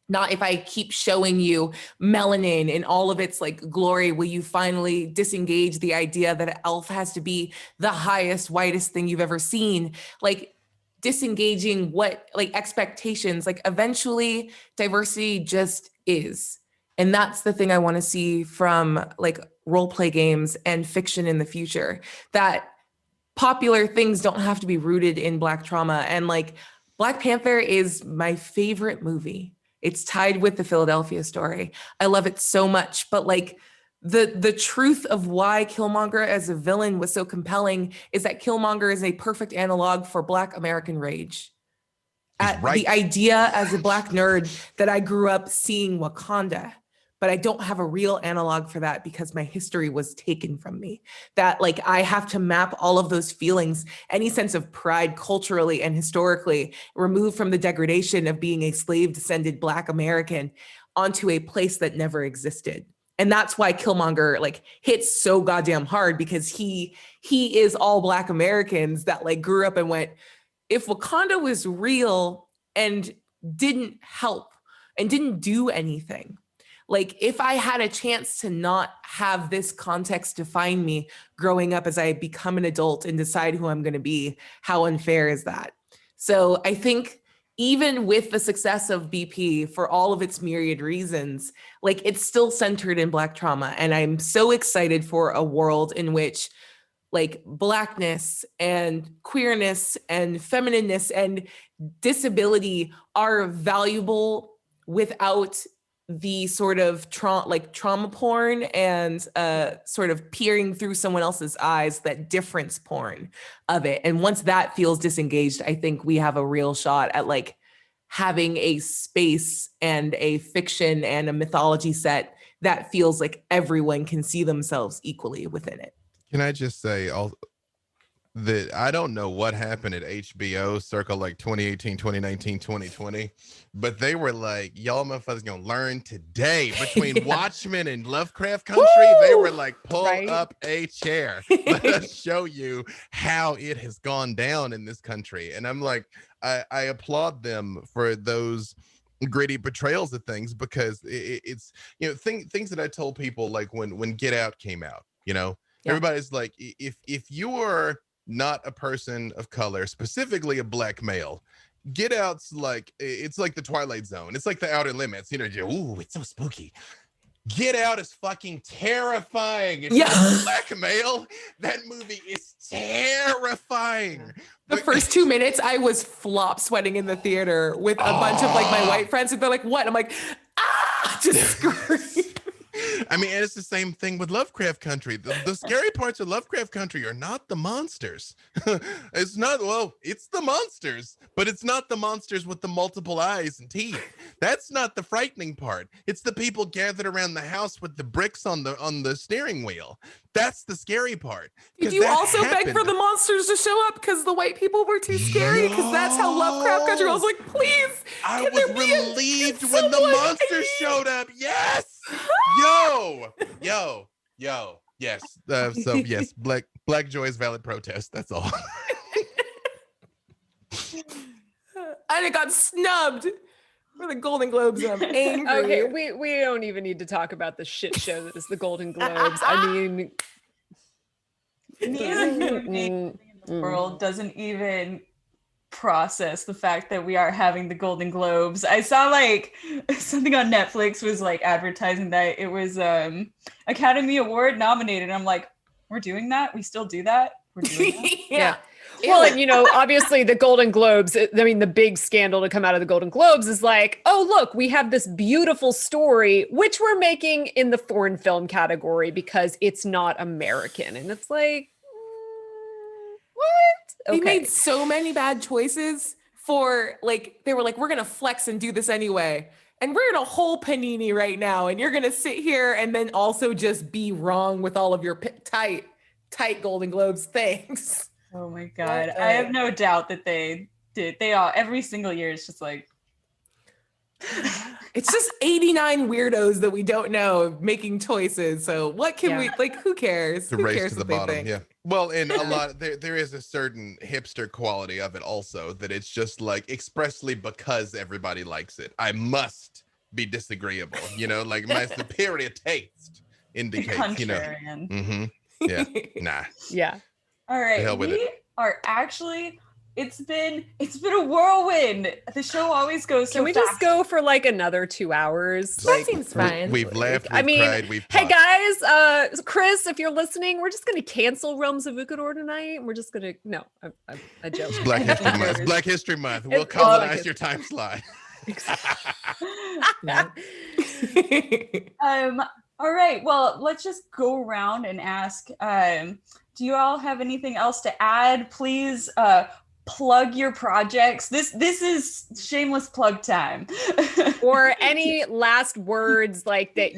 Not if I keep showing you melanin in all of its glory, will you finally disengage the idea that an elf has to be the highest, whitest thing you've ever seen? Disengaging what expectations, eventually diversity just is. And that's the thing I want to see from role play games and fiction in the future, that popular things don't have to be rooted in Black trauma. And Black Panther is my favorite movie. It's tied with the Philadelphia story. I love it so much. But the truth of why Killmonger as a villain was so compelling is that Killmonger is a perfect analog for Black American rage. Right. The idea as a Black nerd that I grew up seeing Wakanda, but I don't have a real analog for that because my history was taken from me. That I have to map all of those feelings, any sense of pride culturally and historically, removed from the degradation of being a slave descended Black American, onto a place that never existed. And that's why Killmonger hits so goddamn hard, because he is all Black Americans that grew up and went, if Wakanda was real and didn't help and didn't do anything, if I had a chance to not have this context define me growing up as I become an adult and decide who I'm going to be, how unfair is that? So I think even with the success of BP, for all of its myriad reasons, it's still centered in Black trauma. And I'm so excited for a world in which Blackness and queerness and feminineness and disability are valuable without the sort of trauma porn and sort of peering through someone else's eyes, that difference porn of it. And once that feels disengaged, I think we have a real shot at having a space and a fiction and a mythology set that feels like everyone can see themselves equally within it. Can I just say, that I don't know what happened at HBO circa like 2018, 2019, 2020, but they were like, y'all motherfuckers gonna learn today between Watchmen and Lovecraft Country. They were like, pull up a chair. Let us show you how it has gone down in this country. And I'm like, I applaud them for those gritty portrayals of things, because it's, you know, things that I told people, like when Get Out came out, you know, everybody's like, if you are not a person of color, specifically a black male, Get Out's like, it's like the Twilight Zone. It's like the Outer Limits. You know, ooh, it's so spooky. Get Out is fucking terrifying. If you're a black male, that movie is terrifying. The first 2 minutes, I was flop sweating in the theater with a bunch of like my white friends, and they're like, "What?" I'm like, "Ah!" Just screaming. I mean, and it's the same thing with Lovecraft Country. The scary parts of Lovecraft Country are not the monsters. It's not, well, it's the monsters, but it's not the monsters with the multiple eyes and teeth. That's not the frightening part. It's the people gathered around the house with the bricks on the steering wheel. That's the scary part. Did you also beg for the monsters to show up because the white people were too scary? Because that's how Lovecraft Country. I was like, please. I was relieved when the monsters showed up. Yes. Yo. Yes. So yes, Black Joy is valid protest. That's all. I got snubbed for the Golden Globes. I'm angry. Okay, we don't even need to talk about the shit show that is the Golden Globes. I mean, the world doesn't even process the fact that we are having the Golden Globes. I saw like something on Netflix was like advertising that it was Academy Award nominated. I'm like, we're doing that? We still do that? We're doing that? Yeah. Well, and you know, obviously the Golden Globes, I mean, the big scandal to come out of the Golden Globes is like, oh, look, we have this beautiful story, which we're making in the foreign film category because it's not American. And it's like, what? They made so many bad choices for like, they were like, we're going to flex and do this anyway. And we're in a whole panini right now. And you're going to sit here and then also just be wrong with all of your tight Golden Globes things. Oh my God. I have no doubt that they did. They all, every single year, it's just like. It's just 89 weirdos that we don't know making choices. So what can we, like, who cares? The race to the bottom, yeah. Well, and a lot, there is a certain hipster quality of it also, that it's just like expressly because everybody likes it, I must be disagreeable, you know, like my superior taste indicates, you know. Yeah, nah. Yeah. All right, we are actually, it's been a whirlwind. The show always goes so Can we fast. Just go for like another 2 hours? That seems fine. We've laughed, we've cried, we've hey guys, Chris, if you're listening, we're just going to cancel Realms of Ukador tonight. We're just going to, no, I joke. It's Black History Month. It's Black History Month. We'll colonize your time slot. All right, well, let's just go around and ask, do you all have anything else to add? Please plug your projects. This is shameless plug time. Or any last words like that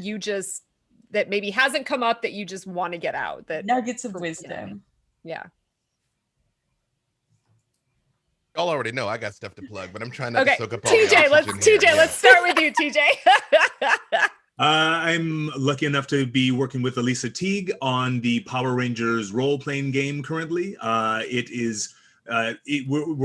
maybe hasn't come up that you just want to get out. That nuggets of wisdom. Yeah. Y'all already know I got stuff to plug, but I'm trying not to soak up all the TJ, let's start with you, TJ. I'm lucky enough to be working with Elisa Teague on the Power Rangers role-playing game currently. We're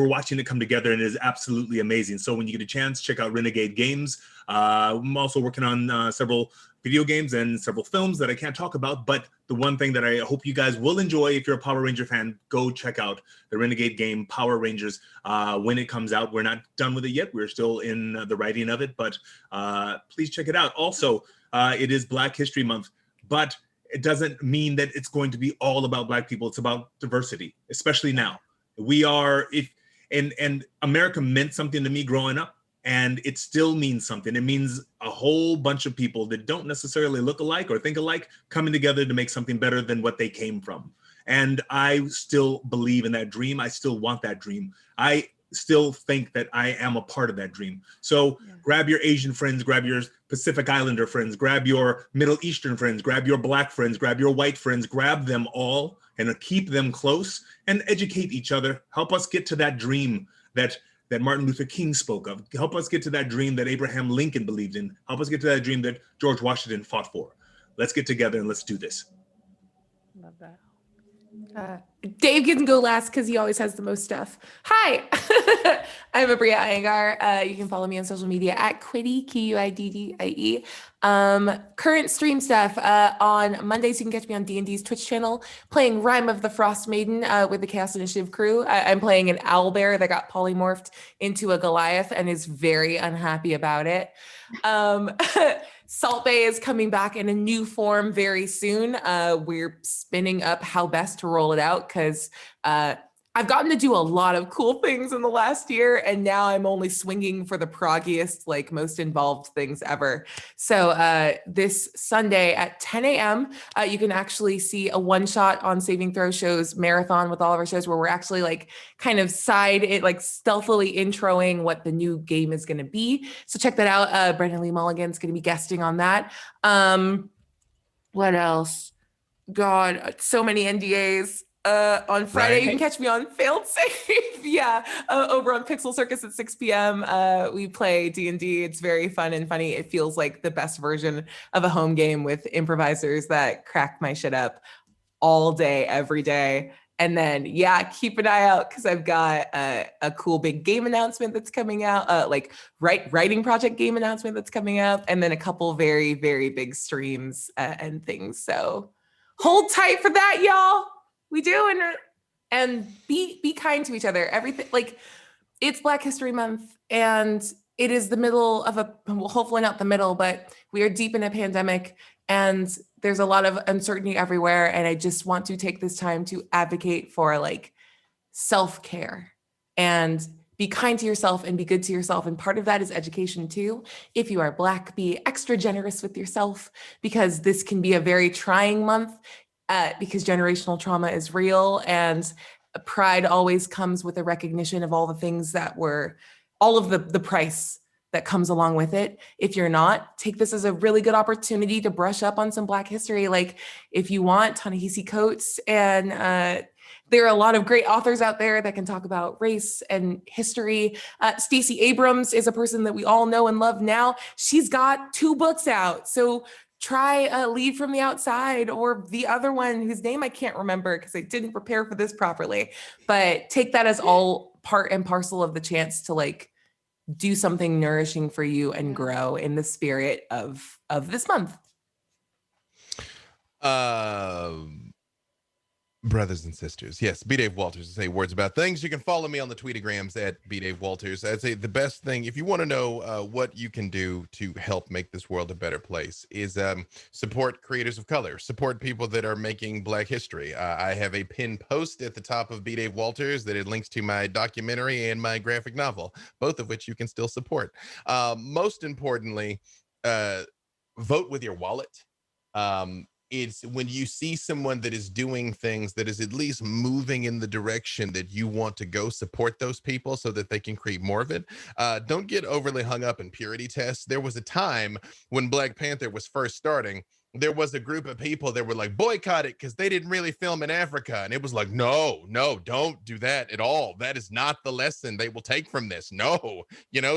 watching it come together, and it is absolutely amazing. So when you get a chance, check out Renegade Games. I'm also working on several video games and several films that I can't talk about, but the one thing that I hope you guys will enjoy, if you're a Power Ranger fan, go check out the Renegade game, Power Rangers, when it comes out. We're not done with it yet. We're still in the writing of it, but please check it out. Also, it is Black History Month, but it doesn't mean that it's going to be all about Black people. It's about diversity, especially now. We are, and America meant something to me growing up, and it still means something. It means a whole bunch of people that don't necessarily look alike or think alike coming together to make something better than what they came from. And I still believe in that dream. I still want that dream. I still think that I am a part of that dream. So grab your Asian friends, grab your Pacific Islander friends, grab your Middle Eastern friends, grab your Black friends, grab your white friends, grab them all and keep them close and educate each other. Help us get to that dream that Martin Luther King spoke of. Help us get to that dream that Abraham Lincoln believed in. Help us get to that dream that George Washington fought for. Let's get together and let's do this. Love that. Dave can go last because he always has the most stuff. Hi, I'm Aabria Iyengar. You can follow me on social media at Quiddy, Q-I-D-D-I-E. Current stream stuff. On Mondays, you can catch me on D&D's Twitch channel playing Rime of the Frost Maiden with the Chaos Initiative crew. I'm playing an owlbear that got polymorphed into a Goliath and is very unhappy about it. Salt Bay is coming back in a new form very soon. We're spinning up how best to roll it out because I've gotten to do a lot of cool things in the last year, and now I'm only swinging for the proggiest, like most involved things ever. So this Sunday at 10 a.m., you can actually see a one-shot on Saving Throw Show's marathon with all of our shows where we're actually like kind of stealthily introing what the new game is going to be. So check that out. Brendan Lee Mulligan's going to be guesting on that. What else? God, so many NDAs. On Friday, you can catch me on Failed Safe. Over on Pixel Circus at 6 p.m. We play D&D. It's very fun and funny. It feels like the best version of a home game with improvisers that crack my shit up all day, every day. And then, keep an eye out because I've got a cool big game announcement that's coming out, writing project game announcement that's coming out, and then a couple very, very big streams and things. So hold tight for that, y'all. We doing it. And be kind to each other. Everything, like, it's Black History Month and it is the middle of hopefully not the middle, but we are deep in a pandemic and there's a lot of uncertainty everywhere. And I just want to take this time to advocate for like self-care and be kind to yourself and be good to yourself. And part of that is education too. If you are Black, be extra generous with yourself because this can be a very trying month. Because generational trauma is real and pride always comes with a recognition of all the things that were, all of the price that comes along with it. If you're not, take this as a really good opportunity to brush up on some Black history. Like if you want, Ta-Nehisi Coates, and there are a lot of great authors out there that can talk about race and history. Stacey Abrams is a person that we all know and love now. She's got 2 books out. So try Lead from the Outside or the other one whose name I can't remember because I didn't prepare for this properly, but take that as all part and parcel of the chance to like do something nourishing for you and grow in the spirit of this month. Brothers and sisters, yes, B. Dave Walters to say words about things. You can follow me on the tweetagrams at B. Dave Walters. I'd say the best thing, if you want to know what you can do to help make this world a better place, is support creators of color, support people that are making Black history. I have a pinned post at the top of B. Dave Walters that it links to my documentary and my graphic novel, both of which you can still support. Most importantly, vote with your wallet. It's when you see someone that is doing things that is at least moving in the direction that you want to go, support those people so that they can create more of it. Don't get overly hung up in purity tests. There was a time when Black Panther was first starting, there was a group of people that were like, boycott it because they didn't really film in Africa. And it was like, no, don't do that at all. That is not the lesson they will take from this. No,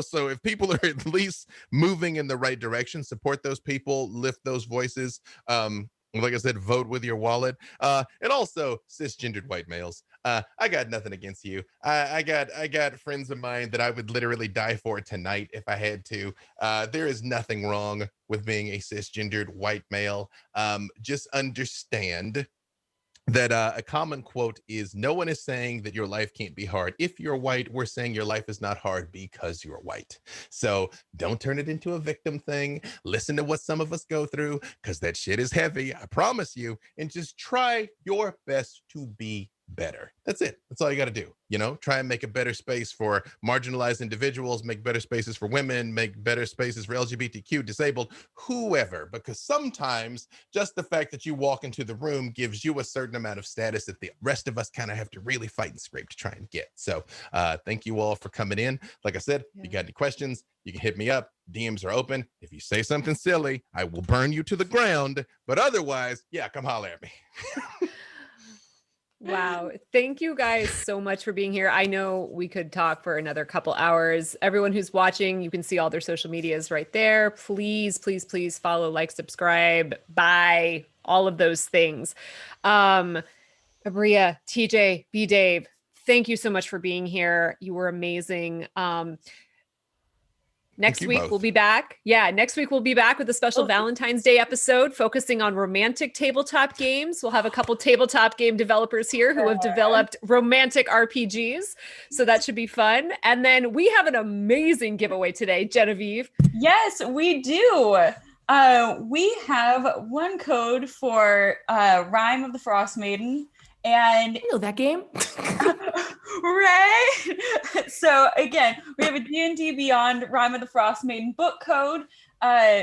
so if people are at least moving in the right direction, support those people, lift those voices. Like I said, vote with your wallet. And also cisgendered white males. I got nothing against you. I got friends of mine that I would literally die for tonight if I had to. There is nothing wrong with being a cisgendered white male. Just understand that a common quote is, no one is saying that your life can't be hard. If you're white, we're saying your life is not hard because you're white. So don't turn it into a victim thing. Listen to what some of us go through because that shit is heavy. I promise you. And just try your best to be better. That's it. That's all you got to do. You know, try and make a better space for marginalized individuals, make better spaces for women, make better spaces for LGBTQ, disabled, whoever, because sometimes just the fact that you walk into the room gives you a certain amount of status that the rest of us kind of have to really fight and scrape to try and get. So thank you all for coming in. Like I said, if you got any questions, you can hit me up. DMs are open. If you say something silly, I will burn you to the ground. But otherwise, yeah, come holler at me. Wow. Thank you guys so much for being here. I know we could talk for another couple hours. Everyone who's watching, you can see all their social medias right there. Please, please, please follow, like, subscribe, buy, all of those things. Aabria, TJ, B Dave, thank you so much for being here. You were amazing. Next week we'll be back. Yeah, next week we'll be back with a special Valentine's Day episode focusing on romantic tabletop games. We'll have a couple tabletop game developers here who have developed romantic RPGs. So that should be fun. And then we have an amazing giveaway today, Genevieve. Yes, we do. We have one code for Rime of the Frost Maiden. And I know that game. right? So again, we have a D&D Beyond Rime of the Frost Maiden book code.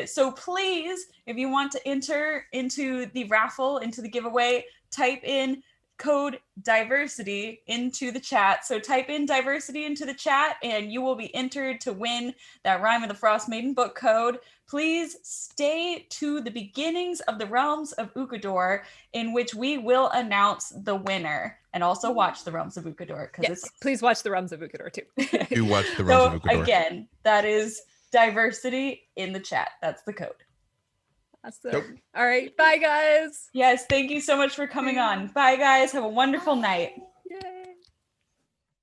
So please, if you want to enter into the raffle, into the giveaway, type in code diversity into the chat. So type in diversity into the chat and you will be entered to win that Rime of the Frost Maiden book code. Please stay to the beginnings of the Realms of Ukador, in which we will announce the winner, and also watch the Realms of Ukador. Yes, please watch the Realms of Ukador too. Do watch the Realms of Ukador. Again, that is diversity in the chat. That's the code. Awesome. Nope. All right. Bye, guys. Yes. Thank you so much for coming on. Bye, guys. Have a wonderful night.